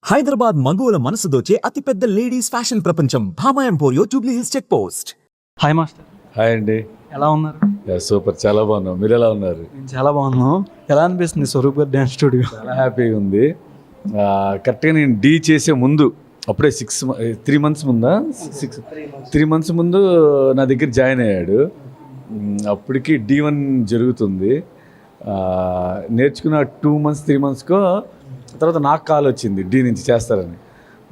హైదరాబాద్ మగువల మనసు దోచే అతిపెద్ద లేడీస్ ఫ్యాషన్ ప్రపంచం Bhama emporio Jubilee Hills check post. Hi master. Hi అండి. ఎలా ఉన్నారు? సూపర్, చాలా బాగున్నాం. మీరు ఎలా ఉన్నారు? నేను చాలా బాగున్నాను. ఎలా అనిపిస్తుంది స్వరూప్ గారు డ్యాన్స్ స్టూడియో? చాలా హ్యాపీగా ఉంది. కరెక్ట్గా నేను డీ చేసే ముందు అప్పుడే 3 months ముందా 3 months ముందు నా దగ్గర జాయిన్ అయ్యాడు. అప్పటికి D1 జరుగుతుంది. నేర్చుకున్న 2 months 3 monthsకో తర్వాత నాకు కాల్ వచ్చింది డీ నుంచి చేస్తారని.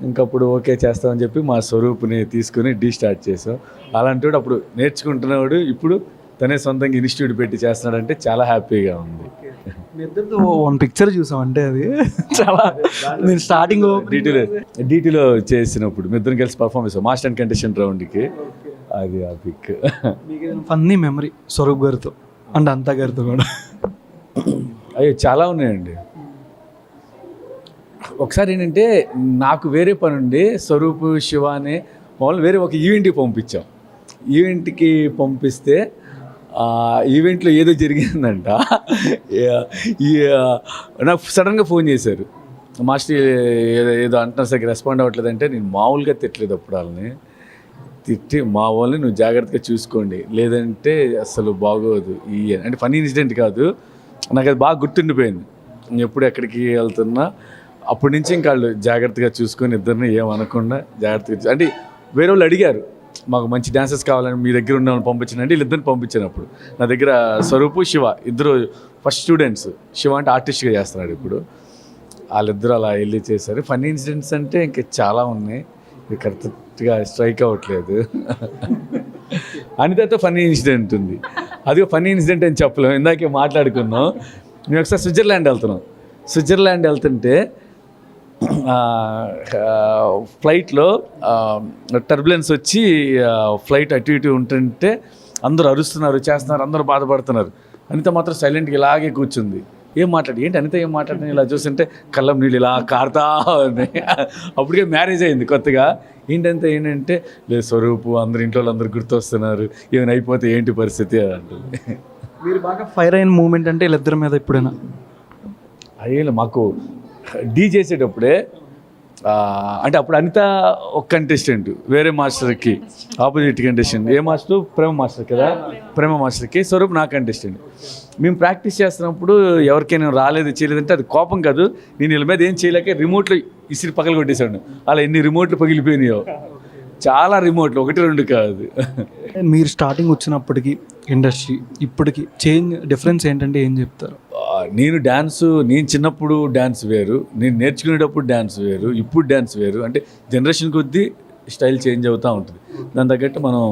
ఇంకప్పుడు ఓకే చేస్తామని చెప్పి మా స్వరూప్ని తీసుకుని డీ స్టార్ట్ చేసాం. అలాంటి వాడు అప్పుడు నేర్చుకుంటున్నవాడు ఇప్పుడు తనే సొంతంగా ఇన్స్టిట్యూట్ పెట్టి చేస్తున్నాడంటే చాలా హ్యాపీగా ఉంది. మీ ఇద్దరితో 1 picture చూసాం అంటే అది చాలా నేను స్టార్టింగ్ డీటీలో చేసినప్పుడు మీ ఇద్దరం కలిసి పర్ఫామ్ చేసాం మాస్టర్ అండ్ కంటెస్టెంట్ రౌండ్కి. అది ఆ పిక్. మీకు ఫన్నీ మెమరీ స్వరూప్ గారితో అండ్ అంతా గారితో కూడా? అయ్యో చాలా ఉన్నాయండి. ఒకసారి ఏంటంటే నాకు వేరే పని ఉండి స్వరూప్ శివ అనే వాళ్ళు వేరే ఒక ఈవెంట్కి పంపించాం. ఈవెంట్కి పంపిస్తే ఈవెంట్లో ఏదో జరిగిందంట. నాకు సడన్గా ఫోన్ చేశారు, మాస్టర్ ఏదో అంటున్నారు సరిగ్గా రెస్పాండ్ అవ్వట్లేదంటే నేను మామూలుగా తిట్టలేదు అప్పుడు వాళ్ళని. తిట్టి మా వాళ్ళని నువ్వు జాగ్రత్తగా చూసుకోండి లేదంటే అసలు బాగోదు అంటే ఫన్నీ ఇన్సిడెంట్ కాదు, నాకు అది బాగా గుర్తుండిపోయింది. ఎప్పుడు ఎక్కడికి వెళ్తున్నా అప్పటి నుంచి ఇంకా వాళ్ళు జాగ్రత్తగా చూసుకొని ఇద్దరిని ఏమనకుండా జాగ్రత్తగా అంటే వేరే వాళ్ళు అడిగారు మాకు మంచి డాన్సర్స్ కావాలని మీ దగ్గర ఉన్న వాళ్ళని పంపించానంటే వీళ్ళిద్దరిని పంపించినప్పుడు నా దగ్గర స్వరూపు శివ ఇద్దరు ఫస్ట్ స్టూడెంట్స్. శివ అంటే ఆర్టిస్ట్గా చేస్తున్నాడు ఇప్పుడు. వాళ్ళిద్దరు అలా వెళ్ళి చేశారు. ఫన్నీ ఇన్సిడెంట్స్ అంటే ఇంకా చాలా ఉన్నాయి, కరెక్ట్గా స్ట్రైక్ అవ్వట్లేదు. అనితతో ఫన్నీ ఇన్సిడెంట్ ఉంది, అది ఫన్నీ ఇన్సిడెంట్ అని చెప్పలేము. ఇందాకే మాట్లాడుకున్నాం. మేము ఒకసారి స్విట్జర్లాండ్ వెళ్తుంటే ఫ్లైట్లో టర్బులెన్స్ వచ్చి ఫ్లైట్ అటు ఇటు ఉంటుంటే అందరూ అరుస్తున్నారు చేస్తున్నారు, అందరూ బాధపడుతున్నారు. అనిత మాత్రం సైలెంట్గా ఇలాగే కూర్చుంది. ఏం మాట్లాడి అనిత ఏం మాట్లాడిన ఇలా చూస్తుంటే కళ్ళం నీళ్ళు ఇలా కారుతా ఉన్నాయి. అప్పటికే మ్యారేజ్ అయింది కొత్తగా. ఏంటంటే లేదు స్వరూపు అందరు ఇంట్లో అందరు గుర్తొస్తున్నారు, ఏమైనా అయిపోతే ఏంటి పరిస్థితి అంటుంది. మీరు బాగా ఫైర్ అయిన మూమెంట్ అంటే వీళ్ళిద్దరి మీద ఎప్పుడైనా? అయ్యే మాకు డీ చేసేటప్పుడే అంటే అప్పుడు అనిత ఒక కంటెస్టెంట్ వేరే మాస్టర్కి ఆపోజిట్ కంటెస్టెంట్. ఏ మాస్టర్? ప్రేమ మాస్టర్ కదా, ప్రేమ మాస్టర్కి. స్వరూప్ నా కంటెస్టెంట్. మేము ప్రాక్టీస్ చేస్తున్నప్పుడు ఎవరికైనా రాలేదు చేయలేదంటే అది కోపం కాదు, నేను వీళ్ళ మీద ఏం చేయలేక రిమోట్లో ఇసిరి పగలు కొట్టేశాడు. అలా ఎన్ని రిమోట్లు పగిలిపోయినాయో, చాలా రిమోట్లు, 1-2 కాదు. మీరు స్టార్టింగ్ వచ్చినప్పటికీ ఇండస్ట్రీ ఇప్పటికి డిఫరెన్స్ ఏంటంటే ఏం చెప్తారు? నేను చిన్నప్పుడు డ్యాన్స్ వేరు, నేను నేర్చుకునేటప్పుడు డ్యాన్స్ వేరు, ఇప్పుడు డ్యాన్స్ వేరు. అంటే జనరేషన్ కొద్దీ స్టైల్ చేంజ్ అవుతూ ఉంటుంది, దాని తగ్గట్టు మనం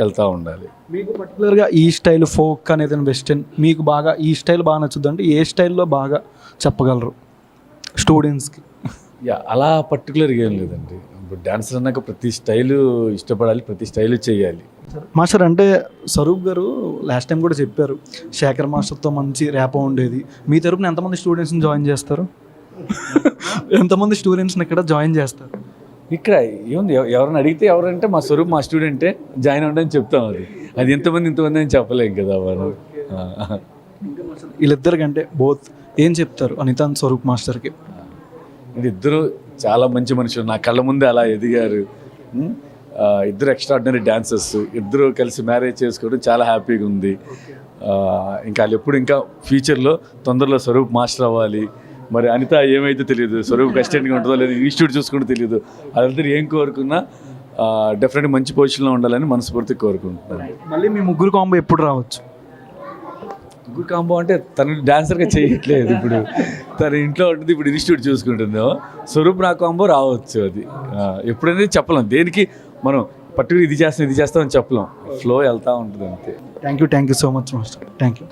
వెళ్తూ ఉండాలి. మీకు పర్టికులర్గా ఈ స్టైల్ ఫోక్ అనేది వెస్టర్న్ మీకు బాగా ఈ స్టైల్ బాగా నచ్చుద్ది అంటే ఏ స్టైల్లో బాగా చెప్పగలరు స్టూడెంట్స్కి? అలా పర్టికులర్గా ఏం లేదండి. ఇప్పుడు డాన్సర్ అన్నాక ప్రతి స్టైలు ఇష్టపడాలి, ప్రతి స్టైలు చేయాలి. మాస్టర్ అంటే స్వరూప్ గారు లాస్ట్ టైం కూడా చెప్పారు శేఖర్ మాస్టర్తో మంచి ర్యాపో ఉండేది. మీ తరపున ఎంతమంది స్టూడెంట్స్ని జాయిన్ చేస్తారు? ఎంతమంది స్టూడెంట్స్ని ఇక్కడ జాయిన్ చేస్తారు? ఇక్కడ ఏముంది, ఎవరైనా అడిగితే ఎవరంటే మా స్వరూప్ మా స్టూడెంటే జాయిన్ అవ్వడానికి చెప్తాం. అది ఇంతమంది అని చెప్పలేం కదా మనం. వీళ్ళిద్దరికంటే బోత్ ఏం చెప్తారు అనిత స్వరూప్ మాస్టర్కి? ఇద్దరు చాలా మంచి మనుషులు, నా కళ్ళ ముందే అలా ఎదిగారు. ఇద్దరు ఎక్స్ట్రాడినరీ డాన్సర్స్, ఇద్దరు కలిసి మ్యారేజ్ చేసుకోవడం చాలా హ్యాపీగా ఉంది. ఇంకా వాళ్ళు ఎప్పుడు ఇంకా ఫ్యూచర్లో తొందరలో స్వరూప్ మాస్టర్ అవ్వాలి. మరి అనిత ఏమైతే తెలియదు, స్వరూప్ అసిస్టెంట్గా ఉంటుందో లేదా ఇన్స్టిట్యూట్ చూసుకుంటూ తెలియదు. వాళ్ళిద్దరు ఏం కోరుకున్నా డెఫినెట్గా మంచి పొజిషన్లో ఉండాలని మనస్ఫూర్తిగా కోరుకుంటున్నాను. మళ్ళీ మీ ముగ్గురు కాంబో ఎప్పుడు రావచ్చు? ముగ్గురు కాంబో అంటే తను డాన్సర్గా చేయట్లేదు, ఇప్పుడు తన ఇంట్లో ఉంటుంది, ఇప్పుడు ఇన్స్టిట్యూట్ చూసుకుంటుందో. స్వరూప్ నా కాంబో రావచ్చు. అది ఎప్పుడైనా చెప్పలేం, దేనికి మనం పర్టికులర్ ఇది చేస్తాం అని చెప్పలేం, ఫ్లో వెళ్తూ ఉంటుంది అంతే. Thank you so much master. Thank you.